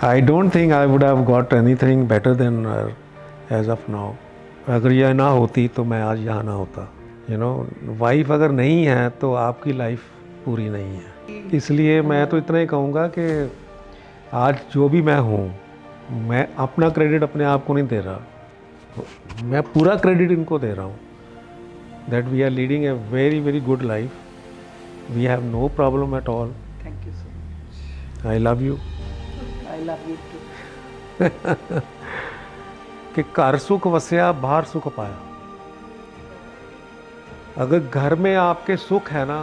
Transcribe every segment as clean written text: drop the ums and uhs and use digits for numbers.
I don't think I would have got anything better than her as of now. अगर यह ना होती तो मैं आज यहाँ ना होता. You know, वाइफ अगर नहीं है तो आपकी लाइफ पूरी नहीं है. इसलिए मैं तो इतना ही कहूँगा कि आज जो भी मैं हूँ, मैं अपना क्रेडिट अपने आप को नहीं दे रहा, मैं पूरा क्रेडिट इनको दे रहा हूँ. That we are leading a very very good life. We have no problem at all. Thank you so much. I love you. I love you too. कि घर सुख वसया बाहर सुख पाया. अगर घर में आपके सुख है ना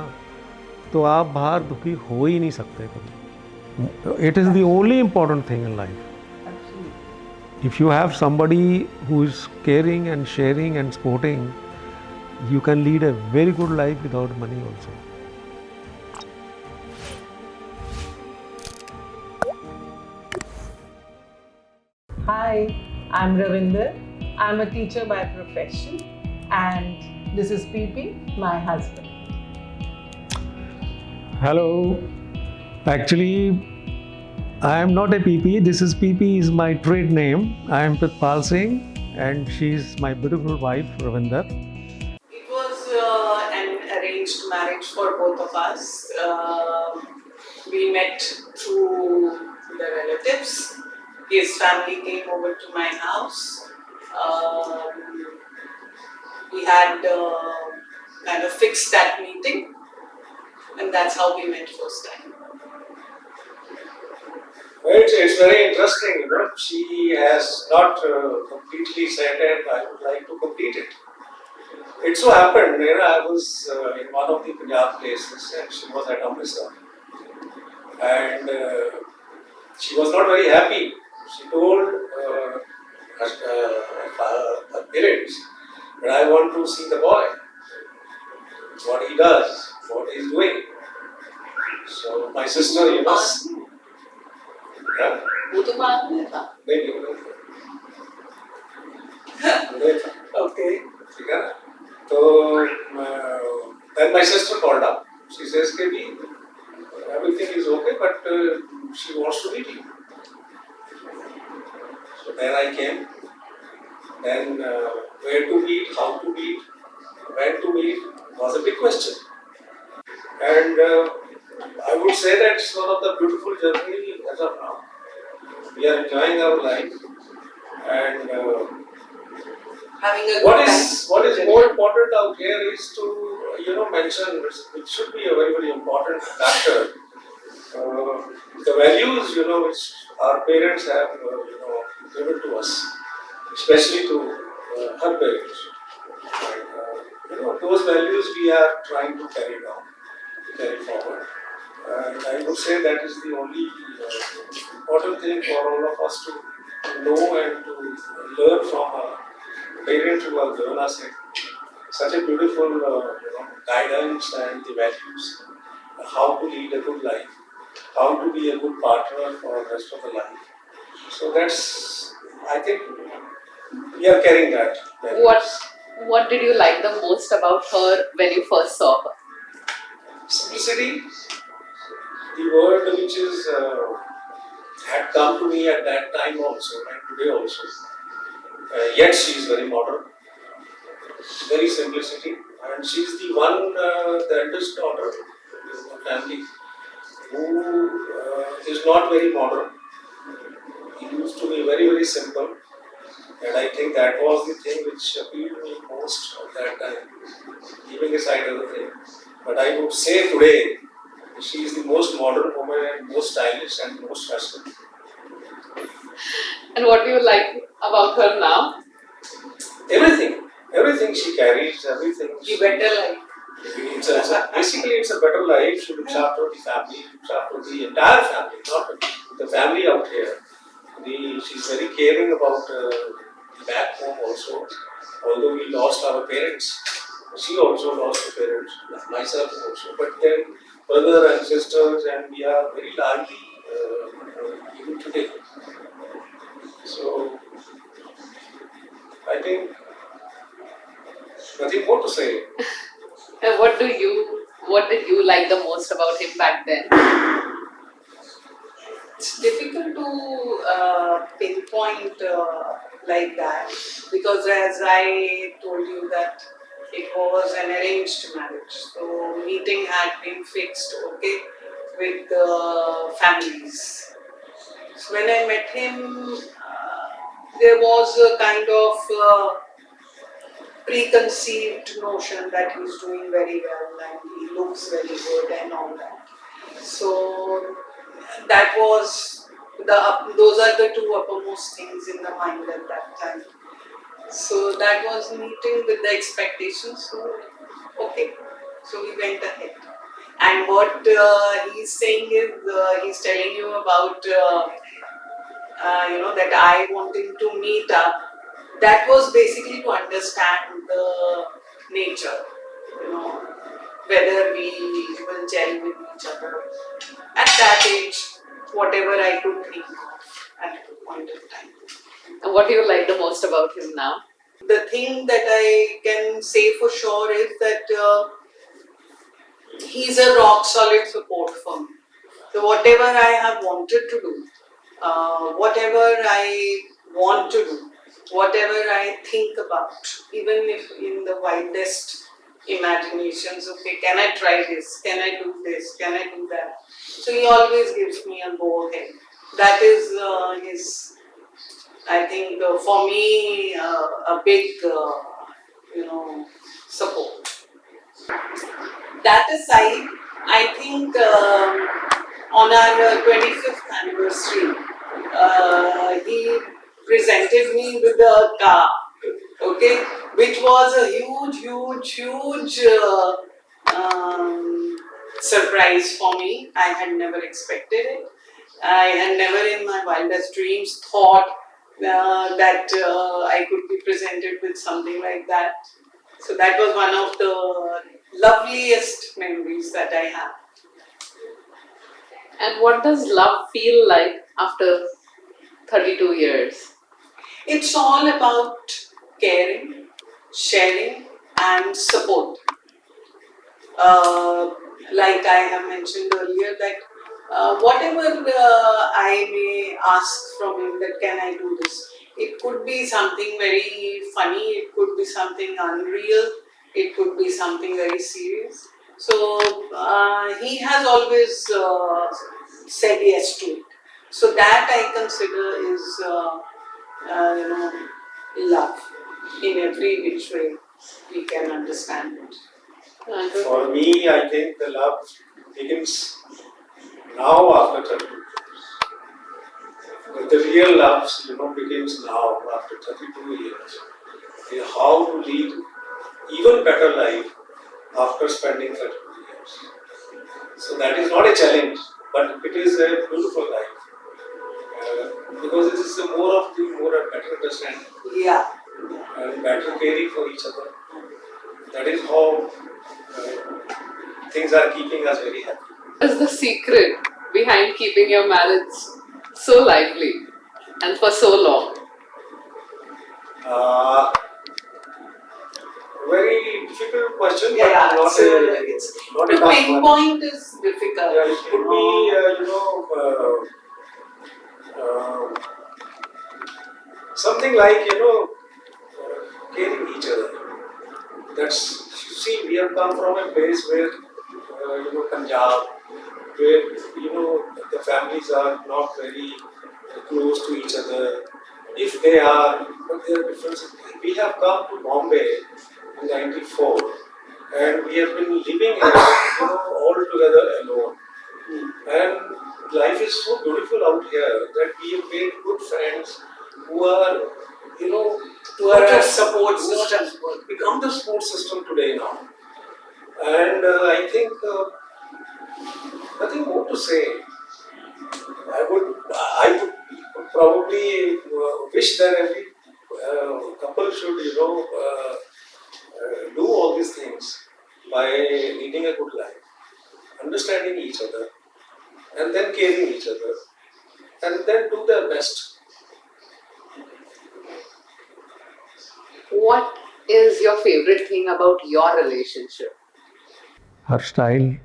तो आप बाहर दुखी हो ही नहीं सकते कभी. It is the only important thing in life. Absolutely. If you have somebody who is caring and sharing and supporting, you can lead a very good life without money also. Hi, I'm Ravinder. I'm a teacher by profession, and this is PP, my husband. Hello. Actually, I am not a PP. This is PP is my trade name. I am Pritpal Singh, and she is my beautiful wife, Ravinder. It was an arranged marriage for both of us. We met through the relatives. His family came over to my house. We had kind of fixed that meeting, and that's how we met first time. It's very interesting, you know. She has not completely said it. I would like to complete it. It so happened, you know, I was in one of the Punjab places, and she was at Amritsar, and she was not very happy. She told her parents that I want to see the boy, what he does, what he is doing. So my sister, you know. हाँ? वो तो बाद में था. नहीं था. Okay. ठीक है ना? तो then my sister called up. She says कि भी everything is okay, but she wants to meet you. So then I came. Then where to meet, how to meet, when to meet was a big question. And I would say that it's one of the beautiful journey as of now. We are enjoying our life, and Having a what good is time. more important out here is to mention, which should be a very very important factor. The values which our parents have given to us, especially to her parents. And, those values we are trying to carry forward. And I would say that is the only important thing for all of us to know and to learn from our parents who have given us such a beautiful guidance and the values, how to lead a good life, how to be a good partner for the rest of the life. So that's, I think, we are carrying that. What did you like the most about her when you first saw her? Simplicity, the word which is had come to me at that time also and today also. Yet she is very modern, very simplicity, and she is the one, the eldest daughter in the family who is not very modern. He used to be very very simple, and I think that was the thing which appealed me most at that time, leaving aside other things. But I would say today, she is the most modern woman and most stylish and most fashionable. And what do you like about her now? Everything she carries, everything. The better life. Basically, it's a better life. She looks after the family, looks after the entire family, not the family out here. She's very caring about the back home also. Although we lost our parents, she also lost her parents, myself also. But then brother and sisters, and we are very largely even today. So I think nothing more to say. And what did you like the most about him back then? It's difficult to pinpoint like that because, as I told you, that it was an arranged marriage. So meeting had been fixed, okay, with the families. So when I met him, there was a kind of preconceived notion that he's doing very well and he looks very good and all that. So that was those are the two uppermost things in the mind at that time. So that was meeting with the expectations. So okay, so we went ahead. And what he's saying is he's telling you about that I wanting to meet up. That was basically to understand the nature, whether we will gel with each other. At that age, whatever I could think of at the point of time. And what do you like the most about him now? The thing that I can say for sure is that he's a rock solid support for me. So whatever I have wanted to do, whatever I want to do, whatever I think about, even if in the wildest imaginations, okay, can I try this? Can I do this? Can I do that? So he always gives me a go ahead. That is his, I think, for me, a big, support. That aside, I think on our 25th anniversary, he presented me with a car, okay, which was a huge surprise for me. I had never expected it. I had never in my wildest dreams thought that I could be presented with something like that. So that was one of the loveliest memories that I have. And what does love feel like after 32 years? It's all about caring, sharing, and support. Like I have mentioned earlier, that whatever I may ask from him, that can I do this? It could be something very funny, it could be something unreal, it could be something very serious. So he has always said yes to it. So that I consider is, love in every which way we can understand it. For me, I think the love begins now after 32 years. But the real love, begins now after 32 years. How to lead even better life after spending 32 years. So that is not a challenge, but it is a beautiful life. Because it is more and better understanding. Yeah. And better caring for each other. That is how things are keeping us very happy. What is the secret behind keeping your marriage so lively and for so long? Very difficult question, Yeah, but not to a tough one. pinpoint is difficult. Yeah, it could be, something like, caring each other. You see, we have come from a place where, Punjab, where, the families are not very close to each other. If they are, but there are differences. We have come to Bombay in '94 and we have been living here, all together alone. And life is so beautiful out here that we have made good friends who are, To our support system. become the support system today now. And I think nothing more to say. I would probably wish that every couple should, do all these things by leading a good life, understanding each other, and then caring each other, and then do their best. What is your favorite thing about your relationship? Her style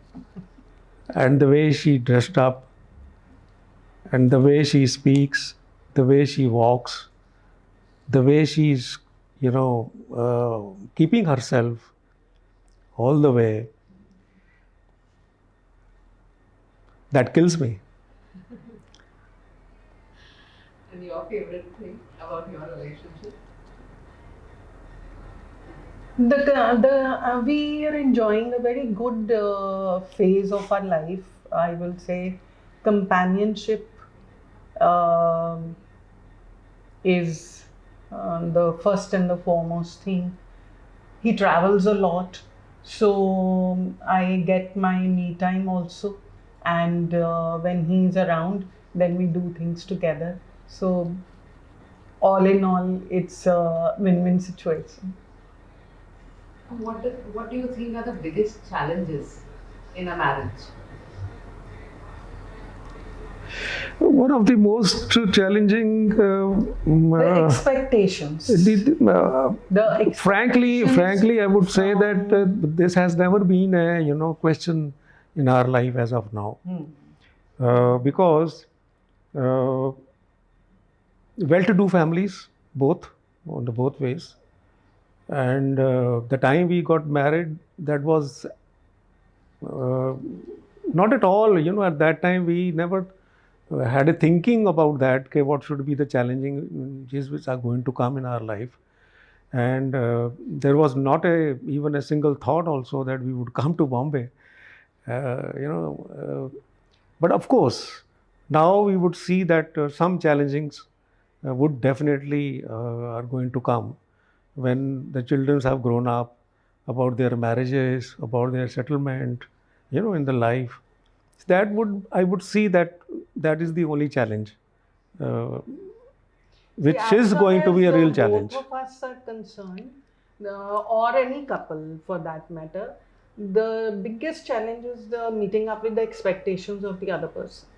and the way she dressed up And the way she speaks, the way she walks, the way she's, keeping herself all the way, that kills me. And your favorite thing about your relationship? We are enjoying a very good phase of our life. I will say, companionship is the first and the foremost thing. He travels a lot, so I get my me time also. And when he's around, then we do things together. So, all in all, it's a win-win situation. What do you think are the biggest challenges in a marriage? One of the most challenging, The expectations. frankly, I would say that this has never been a question in our life as of now, because well-to-do families, both on the both ways, and the time we got married, that was not at all. At that time we never had a thinking about that. Okay, what should be the challenges which are going to come in our life, and there was not even a single thought also that we would come to Bombay. But of course, now we would see that some challenges would definitely are going to come when the children have grown up, about their marriages, about their settlement, in the life. I would see that is the only challenge, which See, is as far going to be a as, real challenge. Both of us are concerned, or any couple for that matter, the biggest challenge is the meeting up with the expectations of the other person.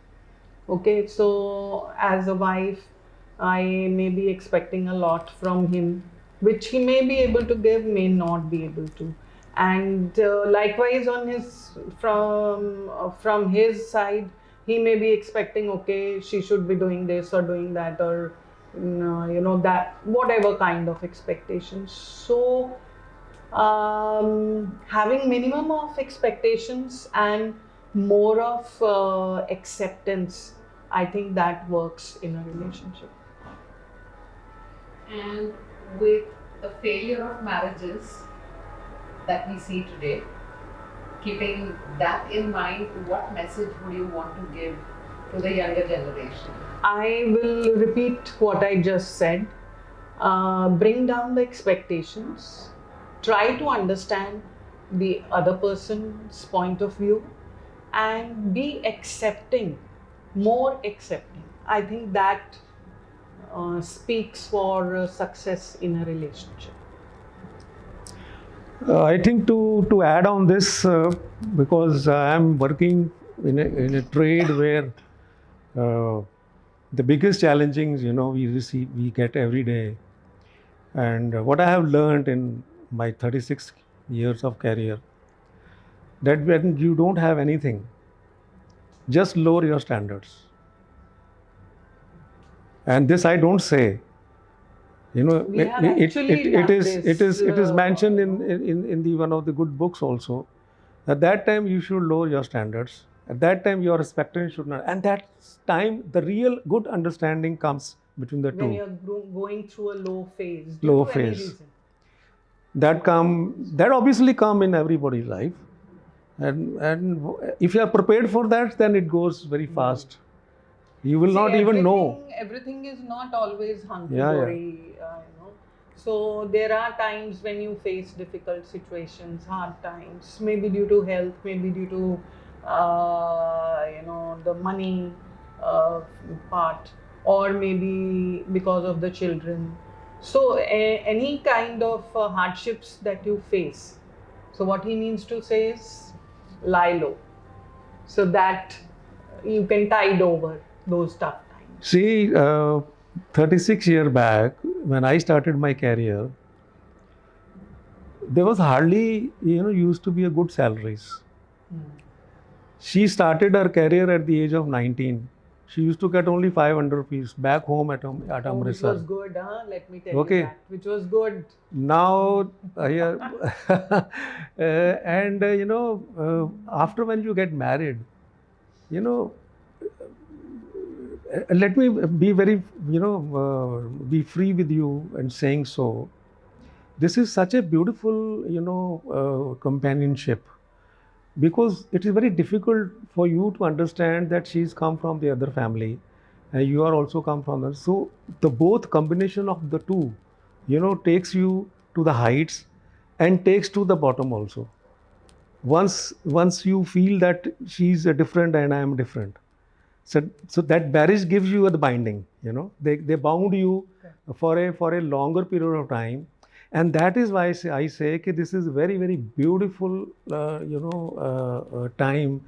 Okay, so as a wife, I may be expecting a lot from him, which he may be able to give, may not be able to. And likewise, from his side, he may be expecting, okay, she should be doing this or doing that, or that, whatever kind of expectations. So having minimum of expectations and more of acceptance, I think that works in a relationship. And with the failure of marriages that we see today, keeping that in mind, what message would you want to give to the younger generation? I will repeat what I just said. Bring down the expectations. Try to understand the other person's point of view and be accepting, more accepting. I think that speaks for success in a relationship. I think to add on this, because I am working in a trade where the biggest challenges we get every day, and what I have learned in my 36 years of career, that when you don't have anything, just lower your standards. And this I don't say. We have actually done It is mentioned in the one of the good books also. At that time you should lower your standards. At that time your expectation should not. And that time the real good understanding comes between the two. When you're going through a low phase. Low due to any phase. reason. That obviously come in everybody's life. And if you are prepared for that, then it goes very fast. You will not even know. Everything is not always hunky-dory, So there are times when you face difficult situations, hard times, maybe due to health, maybe due to the money part, or maybe because of the children. So any kind of hardships that you face. So what he means to say is lie low, so that you can tide over those tough times. See, 36 years back, when I started my career, there was hardly, used to be a good salaries. She started her career at the age of 19. She used to get only 500 rupees back home at Which Amritsar. was good, huh? Let me tell Okay. you that. Which was good. Now, and after when you get married, you know, let me be very, be free with you and saying so. This is such a beautiful, companionship, because it is very difficult for you to understand that she's come from the other family and you are also come from the, so the both combination of the two, takes you to the heights and takes to the bottom also. Once you feel that she's different and I am different, so that marriage gives you the binding, they bound you for a longer period of time. And that is why I say that this is very, very beautiful time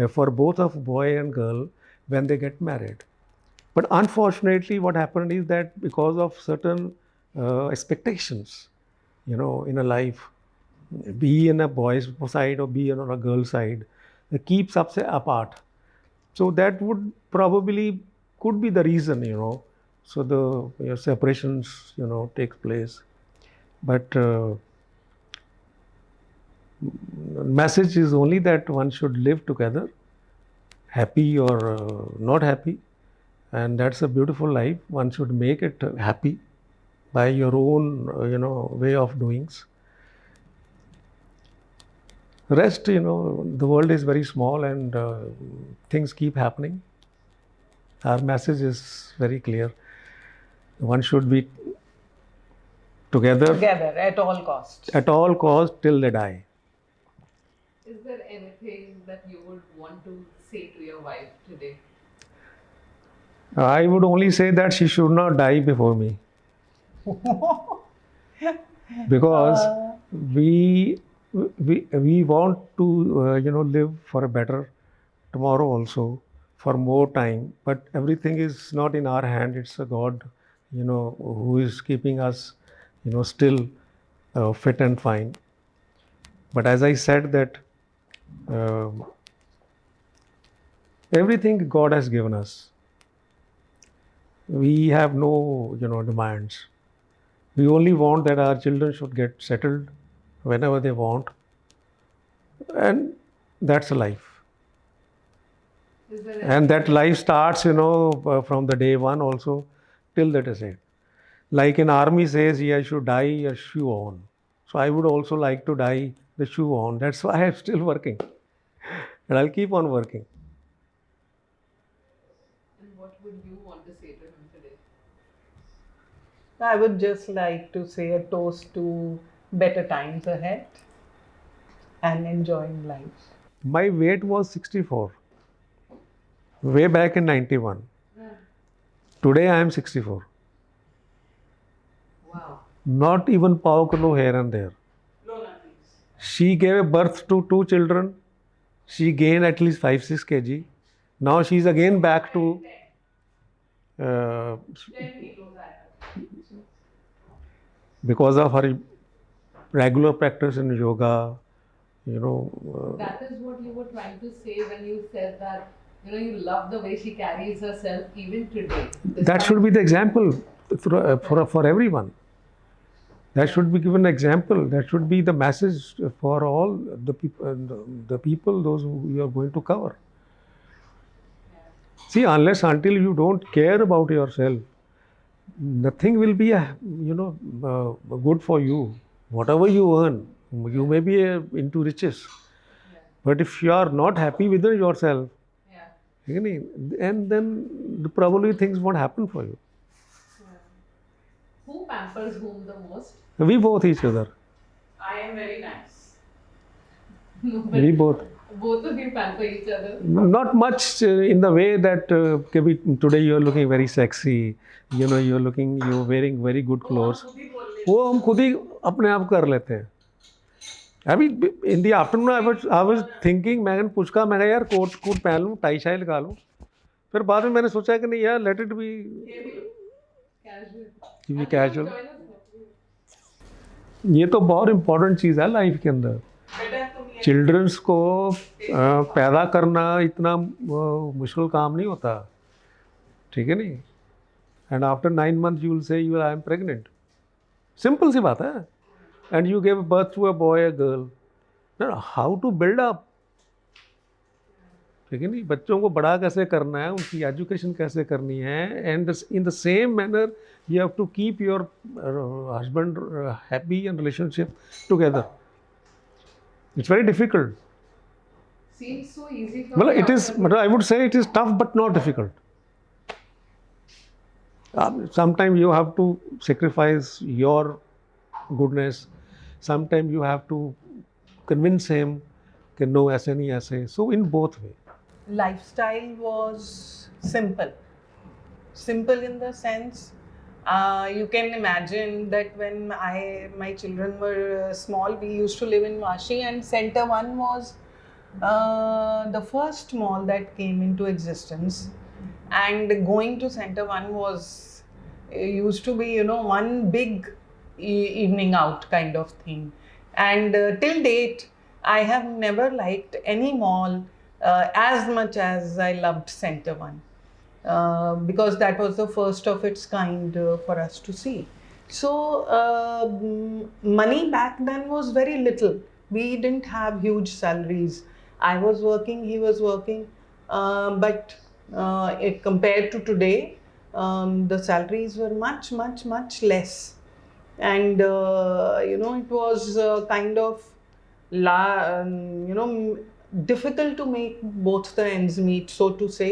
for both of boy and girl when they get married. But unfortunately what happened is that because of certain expectations, in a life, be in a boy's side or be on a girl's side, it keeps us apart. So that would probably could be the reason, so the separations, takes place. But message is only that one should live together, happy or not happy, and that's a beautiful life. One should make it happy by your own, way of doings. Rest, the world is very small and things keep happening. Our message is very clear. One should be together at all costs. At all costs till they die. Is there anything that you would want to say to your wife today? I would only say that she should not die before me. Because we want to live for a better tomorrow also, for more time, but everything is not in our hand. It's a God, who is keeping us, still fit and fine. But as I said that everything God has given us, we have no demands. We only want that our children should get settled whenever they want, and that's a life. And that life starts, from the day one also till that is it. Like in army says, I should die a shoe on. So I would also like to die the shoe on. That's why I'm still working, and I'll keep on working. And what would you want to say to him today? I would just like to say a toast to better times ahead and enjoying life. My weight was 64 way back in 91. Today I am 64. Wow. Not even pav kilo here and there. No, nothing. She gave birth to 2 children. She gained at least 5-6 kg. Now she is again back to 10 kilos. because of her regular practice in yoga, That is what you were trying to say when you said that, you love the way she carries herself even today. that should be the example for everyone. That should be given example. That should be the message for all the people, those who you are going to cover. See, unless until you don't care about yourself, nothing will be, good for you. Whatever you earn, you may be into riches. But if you are not happy within yourself, and then probably things won't happen for you. Who pampers whom the most? We both each other. I am very nice. No, but We both. both of you pamper each other. Not much in the way that today you are looking very sexy. You're wearing very good clothes. वो हम खुद ही अपने आप कर लेते हैं. अभी in the afternoon I was thinking, मैंने पूछा, मैं यार कोट पहन लूँ, टाई शाई लगा लूँ. फिर बाद में मैंने सोचा कि नहीं यार, let it be casual. ये तो बहुत इम्पोर्टेंट चीज़ है लाइफ के अंदर. चिल्ड्रंस को पैदा करना इतना मुश्किल काम नहीं होता. ठीक है नहीं? And after 9 months you will say I am pregnant. Simple सी बात है. And you gave birth to a boy, a girl. Now, how to build up? ठीक है नहीं? बच्चों को बड़ा कैसे करना है, उनकी एजुकेशन कैसे करनी है, and in the same manner you have to keep your husband happy and relationship together. It's very difficult. Seems so easy from मतलब the इट इज, outside. मतलब I would say it is tough but not difficult. Sometimes you have to sacrifice your goodness. Sometimes you have to convince him कि no ऐसे नहीं ऐसे. So in both way. Lifestyle was simple. Simple in the sense, you can imagine that when my children were small, we used to live in Vashi, and Center 1 was the first mall that came into existence. And going to Center 1 used to be, one big evening out kind of thing. And till date, I have never liked any mall as much as I loved Center 1. Because that was the first of its kind for us to see. So money back then was very little. We didn't have huge salaries. I was working, he was working, but compared to today, the salaries were much, much, much less. And it was kind of difficult to make both the ends meet, so to say.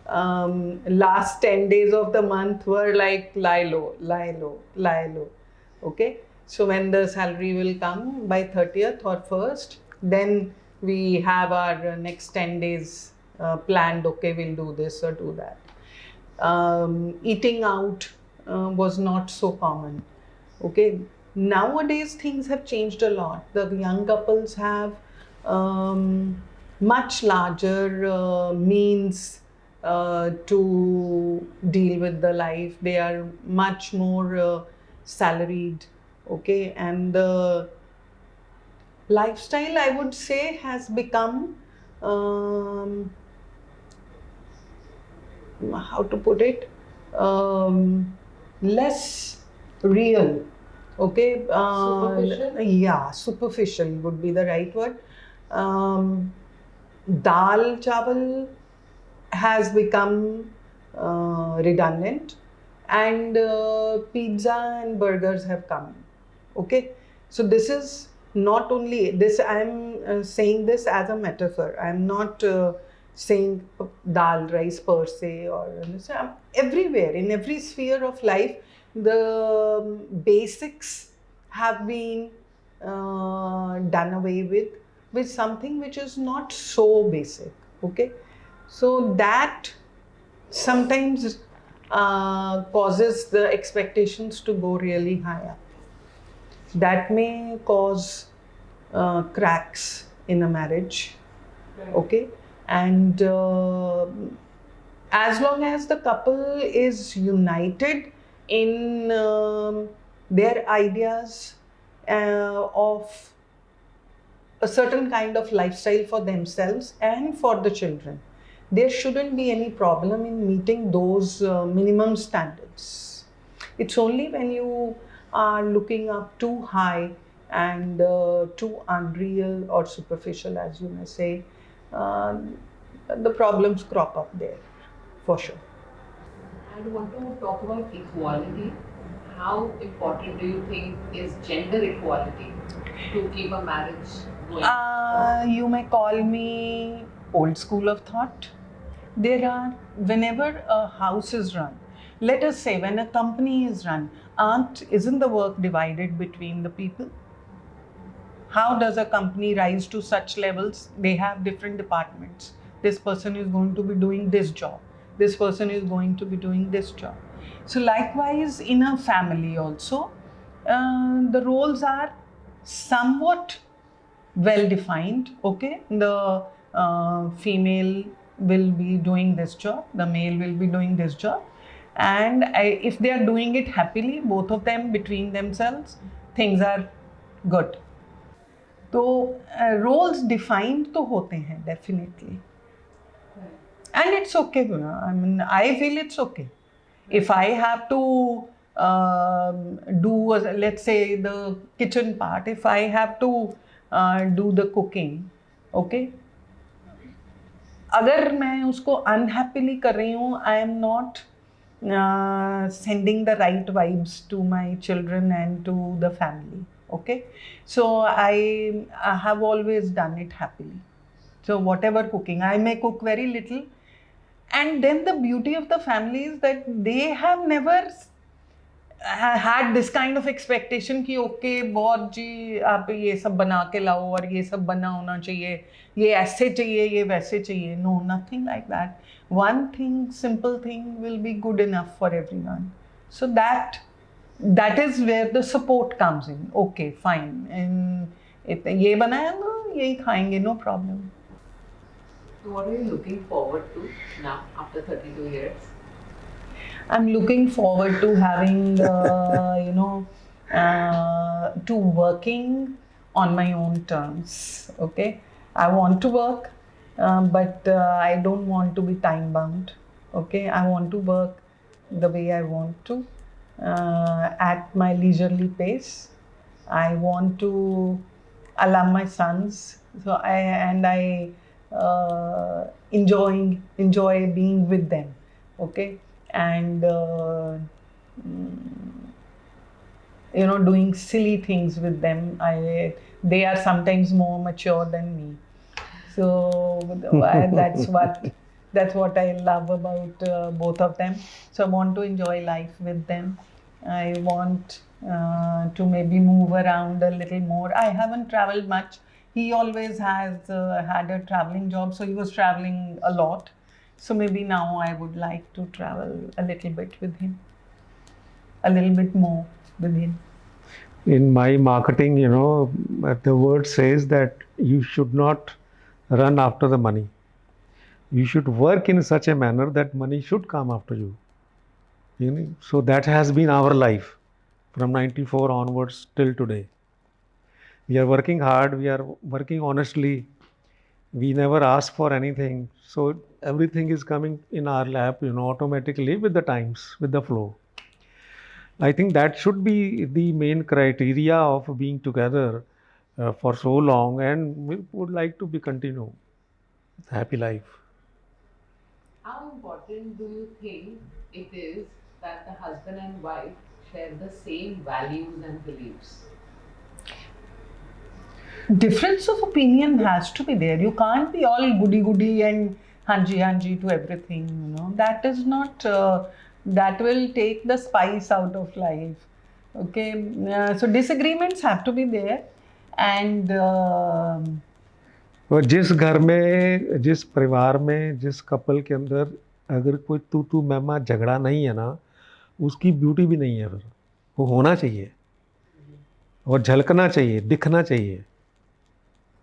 Last 10 days of the month were like lie low, lie low, lie low. Okay, so when the salary will come by 30th or 1st, then we have our next 10 days planned. Okay, we'll do this or do that. Eating out was not so common. Okay, nowadays things have changed a lot. The young couples have much larger means to deal with the life. They are much more salaried. Okay, and the lifestyle, I would say, has become how to put it, less real. Okay, Superficial? yeah, superficial would be the right word. Dal chawal has become redundant, and pizza and burgers have come. Okay, so this is not only this, I am saying this as a metaphor. I am not saying dal rice per se, or everywhere in every sphere of life the basics have been done away with something which is not so basic. Okay, so that sometimes causes the expectations to go really high up. That may cause cracks in a marriage. Okay, and as long as the couple is united in their ideas of a certain kind of lifestyle for themselves and for the children, there shouldn't be any problem in meeting those minimum standards. It's only when you are looking up too high and too unreal or superficial, as you may say, the problems crop up there, for sure. I want to talk about equality. How important do you think is gender equality to keep a marriage going? You may call me old school of thought. Whenever a house is run, let us say when a company is run, isn't the work divided between the people? How does a company rise to such levels? They have different departments. This person is going to be doing this job. This person is going to be doing this job. So likewise in a family also, the roles are somewhat well defined. Okay, the female will be doing this job, the male will be doing this job, and if they are doing it happily, both of them between themselves, things are good. तो roles defined तो होते हैं definitely, And it's okay. I mean, I feel it's okay. If I have to do, let's say, the kitchen part, if I have to do the cooking, okay, अगर मैं उसको unhappily कर रही हूँ, I am not sending the right vibes to my children and to the family. Okay, so I have always done it happily. So whatever cooking, I may cook very little, and then the beauty of the family is that they have never had this kind of expectation कि okay बहुत जी आप ये सब बना के लाओ और ये सब बना होना चाहिए, ये ऐसे चाहिए, ये वैसे चाहिए. No, nothing like that. One thing, simple thing will be good enough for everyone. So that is where the support comes in. Okay, fine. And ये बनाया ना, यही खाएंगे, no problem. So what are you looking forward to now after 32 years? I'm looking forward to having, to working on my own terms. Okay, I want to work, but I don't want to be time bound. Okay, I want to work the way I want to, at my leisurely pace. I want to allow my sons. So I enjoy being with them. Okay. And doing silly things with them. They are sometimes more mature than me, so that's what I love about both of them. So I want to enjoy life with them. I want to maybe move around a little more. I haven't traveled much. He always has had a traveling job, so he was traveling a lot. So maybe now I would like to travel a little bit with him, a little bit more with him. In my marketing, the word says that you should not run after the money. You should work in such a manner that money should come after you. So that has been our life from 94 onwards till today. We are working hard, we are working honestly. We never ask for anything. So everything is coming in our lap, automatically with the times, with the flow. I think that should be the main criteria of being together for so long, and we would like to be continue happy life. How important do you think it is that the husband and wife share the same values and beliefs? Difference of opinion has to be there. You can't be all goody and hanji to everything. That is not. That will take the spice out of life. Okay, so disagreements have to be there, and. और जिस घर में, जिस परिवार में, जिस couple के अंदर अगर कोई तू मैं झगड़ा नहीं है ना, उसकी ब्यूटी भी नहीं है. फिर वो होना चाहिए और झलकना चाहिए, दिखना चाहिए,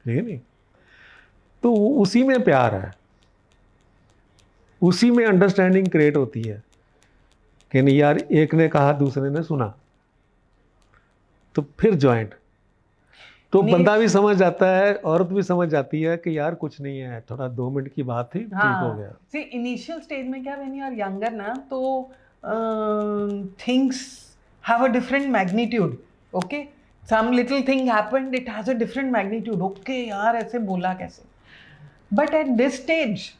ठीक है नहीं? तो उसी में प्यार है, उसी में अंडरस्टैंडिंग क्रिएट होती है कि नहीं यार, एक ने कहा दूसरे ने सुना, तो फिर जॉइंट, तो बंदा भी समझ जाता है, औरत भी समझ जाती है कि यार कुछ नहीं है, थोड़ा 2 मिनट की बात थी, ठीक हो गया. See, initial stage में क्या, when you are younger ना, तो things have a different magnitude. Okay, some little thing happened, it has a different magnitude. Okay यार, ऐसे बोला कैसे? But at this stage,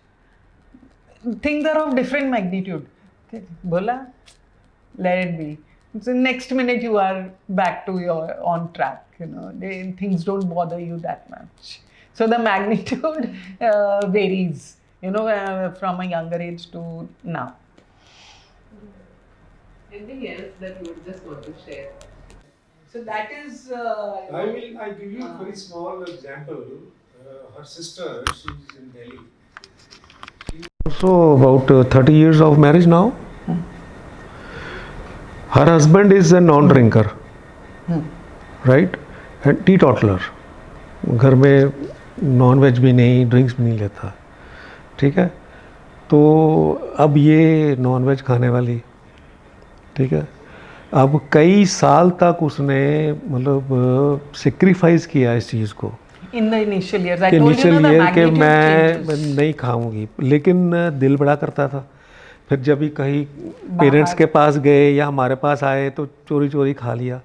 things are of different magnitude. Okay, बोला, let it be. So next minute you are back to your on track. Things don't bother you that much. So the magnitude varies, from a younger age to now. Anything else that you would just want to share? So that is. I give you a very small example. Her sister, she's in Delhi. Also about 30 years of marriage now. Her husband is a non-drinker, right? And teetotaler. घर में non veg भी नहीं, drinks भी नहीं लेता, ठीक है? तो अब ये नॉन वेज खाने वाली, ठीक है? अब कई साल तक उसने मतलब सेक्रीफाइस किया इस चीज़ को. In the initial years, I told you initial ना the ईयर के magnitude मैं changes. नहीं खाऊंगी, लेकिन दिल बड़ा करता था। फिर जब भी कहीं पेरेंट्स के पास गए या हमारे पास आए तो चोरी चोरी खा लिया,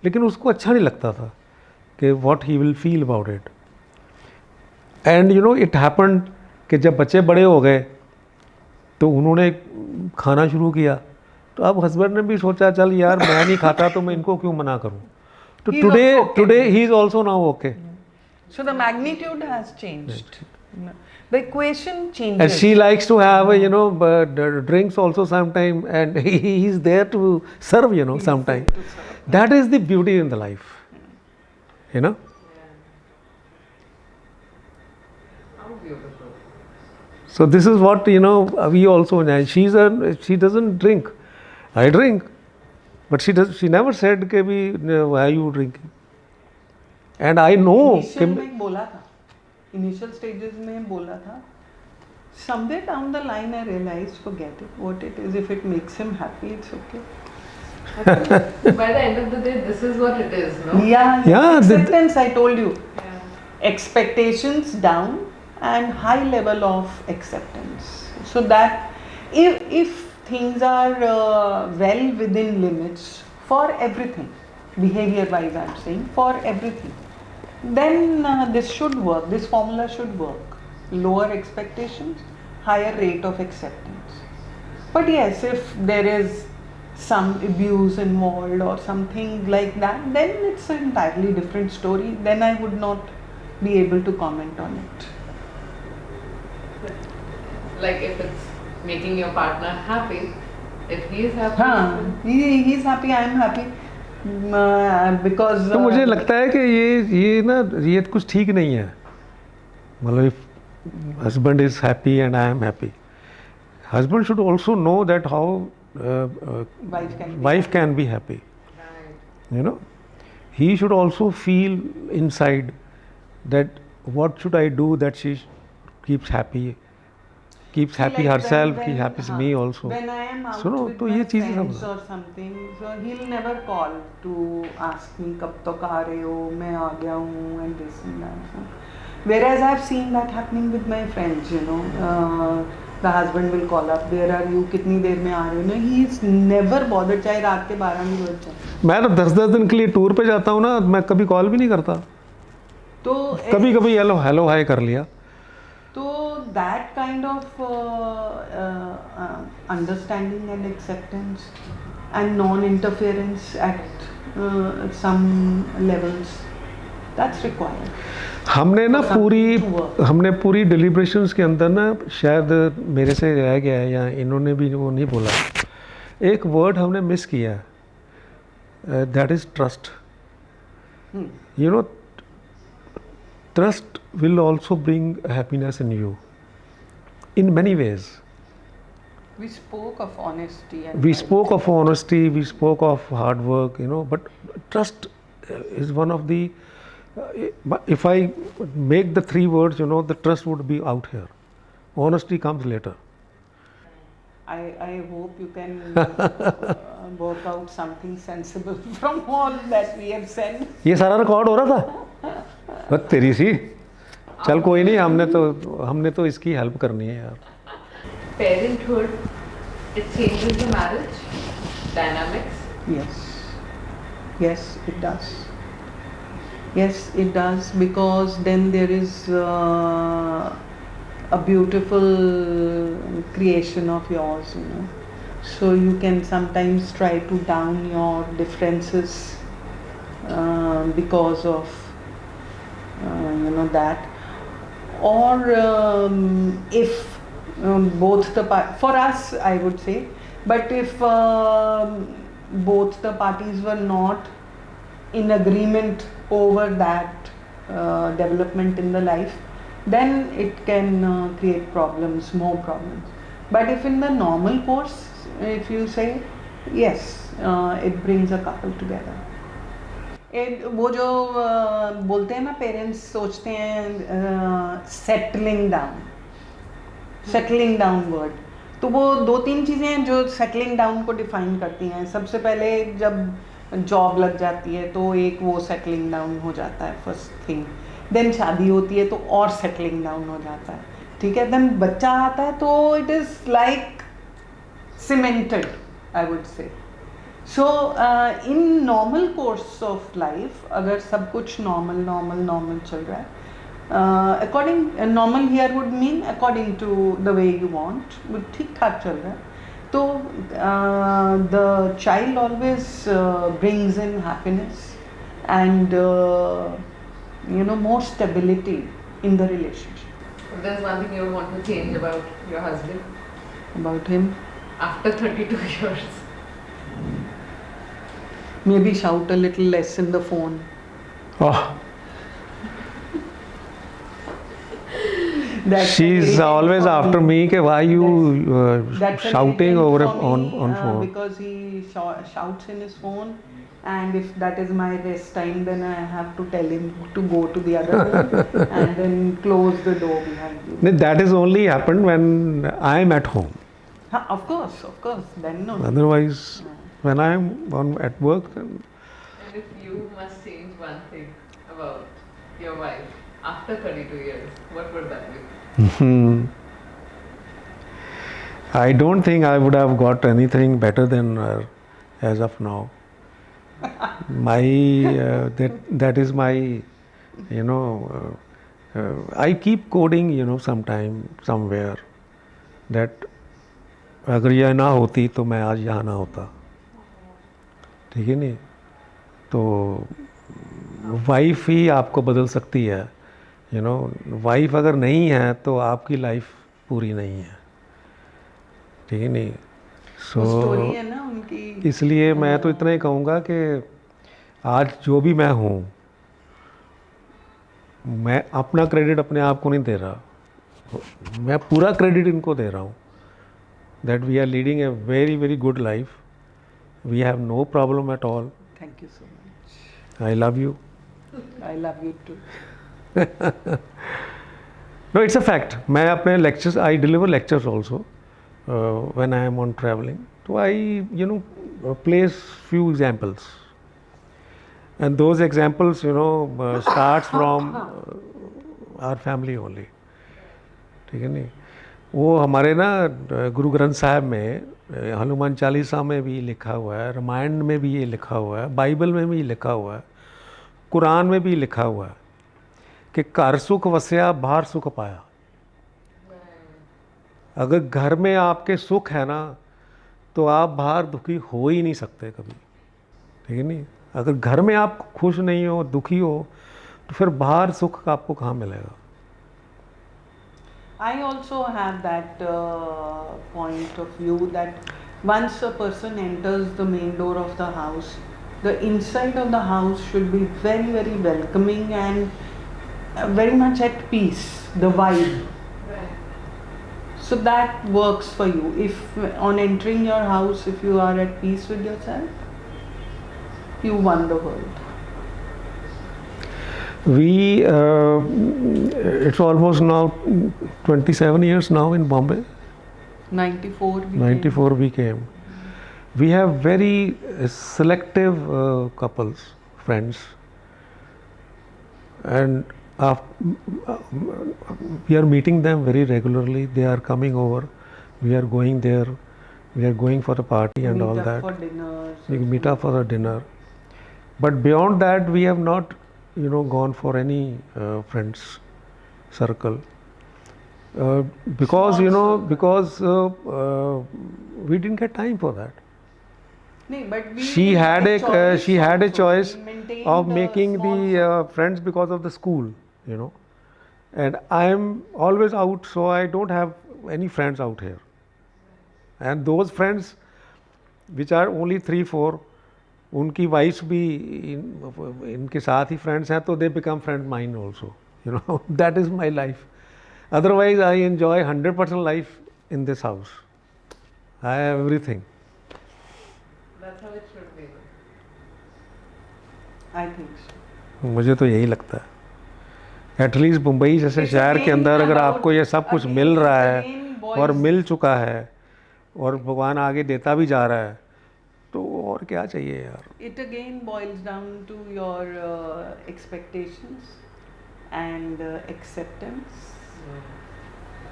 लेकिन उसको अच्छा नहीं लगता था कि what he will feel about it. And you know it happened कि जब बच्चे बड़े हो गए तो उन्होंने खाना शुरू किया, तो अब हस्बैंड ने भी सोचा चल यार मैं नहीं खाता तो मैं इनको क्यों मना करूं। तो He's today also okay. Today he is also now okay. So the magnitude has changed. The equation And changes. she likes to have, you know, drinks also sometime, and he is there to serve, you know, sometime. That is the beauty in the life, you know. How beautiful. So this is what, you know, we also. She doesn't drink. I drink, but she never said कि भी why are you drinking. And I know Initial में बोला था, initial stages में बोला था. Somewhere down the line I realized, forget it, what it is. If it makes him happy, it's okay. By the end of the day, this is what it is, no? Yeah, Acceptance, I told you. Yeah. Expectations down and high level of acceptance. So that if things are well within limits for everything, behavior wise I'm saying, for everything, then this should work, this formula should work. Lower expectations, higher rate of acceptance. But yes, if there is some abuse involved or something like that, then it's an entirely different story. Then I would not be able to comment on it. Like if it's making your partner happy, if he is happy, हाँ, he's happy, I am happy. Because तो मुझे लगता है कि ये कुछ ठीक नहीं है। मतलब if husband is happy and I am happy, husband should also know that how wife can be happy. right. You know, he should also feel inside that what should I do that she keeps happy like herself, when- he happy हाँ, me also. When I am out सुनो, with तो my ये चीजें friends समझो। or something, so he'll never call to ask me कब तक आ रहे हो, मैं आ गया हूँ, and this and that. So, whereas I've seen that happening with my friends, you know, the husband will call up, where are you, कितनी देर में आ रहे हो, no, he's never bothered, चाहे रात के 12 बज जाए. मैं तो 10-10 दिन के लिए टूर पे जाता हूँ ना, मैं कभी कॉल भी नहीं करता। तो कभी कभी हेलो हाय कर लिया। तो that kind of understanding and acceptance and non-interference at some levels, that's required. हमने ना For something to work. हमने पूरी डिलिब्रेशंस के अंदर ना, शायद मेरे से रह गया है या इन्होंने भी वो नहीं बोला, एक वर्ड हमने मिस किया, that is trust. You know, trust will also bring happiness in you in many ways. We spoke of honesty and We right. spoke of honesty, we spoke of hard work, you know, but trust is one of the if I make the 3 words, you know, the trust would be out here. Honesty comes later. I hope you can work out something sensible from all that we have said. ये सारा record हो रहा था बस तेरी सी। चल कोई नहीं, हमने तो इसकी हेल्प करनी है यार। Parenthood, it changes the marriage dynamics. Yes, it does. Yes, it does, because then there is a beautiful creation of yours, you know. So you can sometimes try to down your differences because of you know that, or if both the for us I would say, but if both the parties were not in agreement over that development in the life, then it can create problems, more problems. But if in the normal course, if you say yes, it brings a couple together. वो जो बोलते हैं ना, parents सोचते हैं settling down word, तो वो 2-3 चीज़ें हैं जो सेटलिंग डाउन को डिफाइन करती हैं. सबसे पहले जब जॉब लग जाती है तो एक वो सेटलिंग डाउन हो जाता है, फर्स्ट थिंग. देन शादी होती है तो और सेटलिंग डाउन हो जाता है, ठीक है. देन बच्चा आता है तो it is like cemented, I would say. So in normal course of life अगर सब कुछ नॉर्मल चल रहा है, according normal here would mean according to the way you want, ठीक ठाक चल रहा है, तो the child always brings in happiness and more stability in the relationship. If there's one thing you want to change about your husband, About him, after 32 years, maybe shout a little less in the phone. Oh, That's she's irritating always for after me. Ke why you That's shouting irritating over for me, on phone? because he shouts in his phone, and if that is my rest time, then I have to tell him to go to the other room and then close the door behind you. No, that is only happened when I'm at home. Of course, then no. Otherwise, when I'm at work, then and if you must change one thing about your wife after 32 years, what would that be? I don't think I would have got anything better than her as of now. My that is my, I keep coding, sometime somewhere that अगर यह ना होती तो मैं आज यहाँ ना होता, ठीक है नहीं. तो वाइफ ही आपको बदल सकती है, वाइफ अगर नहीं है तो आपकी लाइफ पूरी नहीं है, ठीक है नहीं. स्टोरी है ना उनकी. इसलिए मैं तो इतना ही कहूँगा कि आज जो भी मैं हूँ, मैं अपना क्रेडिट अपने आप को नहीं दे रहा, मैं पूरा क्रेडिट इनको दे रहा हूँ. That we are leading a very very good life, we have no problem at all. Thank you so much. I love you. I love you too. No, it's a fact. मैं अपने lectures, I deliver lectures also when I am on traveling. So I, place few examples, and those examples, starts from our family only. ठीक है नहीं. वो हमारे ना गुरु ग्रंथ साहब में, हनुमान चालीसा में भी लिखा हुआ है, रामायण में भी ये लिखा हुआ है, बाइबल में भी लिखा हुआ है, कुरान में भी लिखा हुआ है कि घर सुख वस्या बाहर सुख पाया. अगर घर में आपके सुख है ना तो आप बाहर दुखी हो ही नहीं सकते कभी, ठीक है नहीं. अगर घर में आप खुश नहीं हो, दुखी हो, तो फिर बाहर सुख आपको कहाँ मिलेगा. I also have that point of view that once a person enters the main door of the house, the inside of the house should be very very welcoming and very much at peace, the vibe. So that works for you. If on entering your house, if you are at peace with yourself, you won the world. We, it's almost now 27 years now in Bombay. 94. 94 we came. We have very selective couples, friends, and we are meeting them very regularly. They are coming over. We are going there. We are going for a party and all that. For dinners. We meet up for a dinner. But beyond that, we have not, gone for any friends circle. Because we didn't get time for that. No, but She had a choice of making the friends because of the school, and I am always out, so I don't have any friends out here. And those friends, which are only 3-4, उनकी wives भी इनके साथ ही friends हैं, तो they become friend mine also. That is my life. Otherwise I enjoy 100% life in this house. I have everything. That's how it should be. I think so. मुझे तो यही लगता है. एटलीस्ट मुंबई जैसे शहर के अंदर अगर आपको ये सब कुछ मिल रहा है और मिल चुका है और भगवान आगे देता भी जा रहा है, तो और क्या चाहिए यार. It again boils down to your expectations and acceptance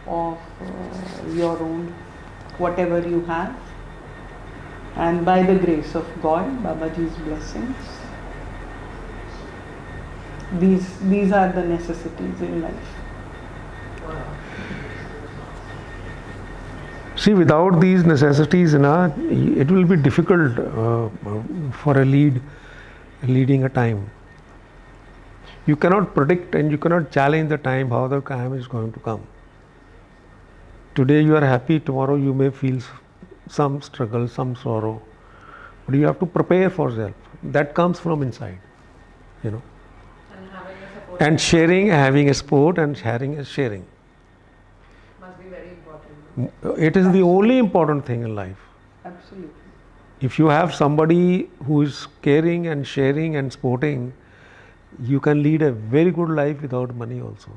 of your own, whatever you have. And by the grace of God, Babaji's blessings, these are the necessities in life. See, without these necessities, it will be difficult for leading a time. You cannot predict and you cannot challenge the time, how the time is going to come. Today you are happy, tomorrow you may feel some struggle, some sorrow. But you have to prepare for yourself. That comes from inside, And having a support And sharing, having a sport and sharing is sharing. must be very important. It is the only important thing in life. Absolutely. If you have somebody who is caring and sharing and sporting, you can lead a very good life without money also.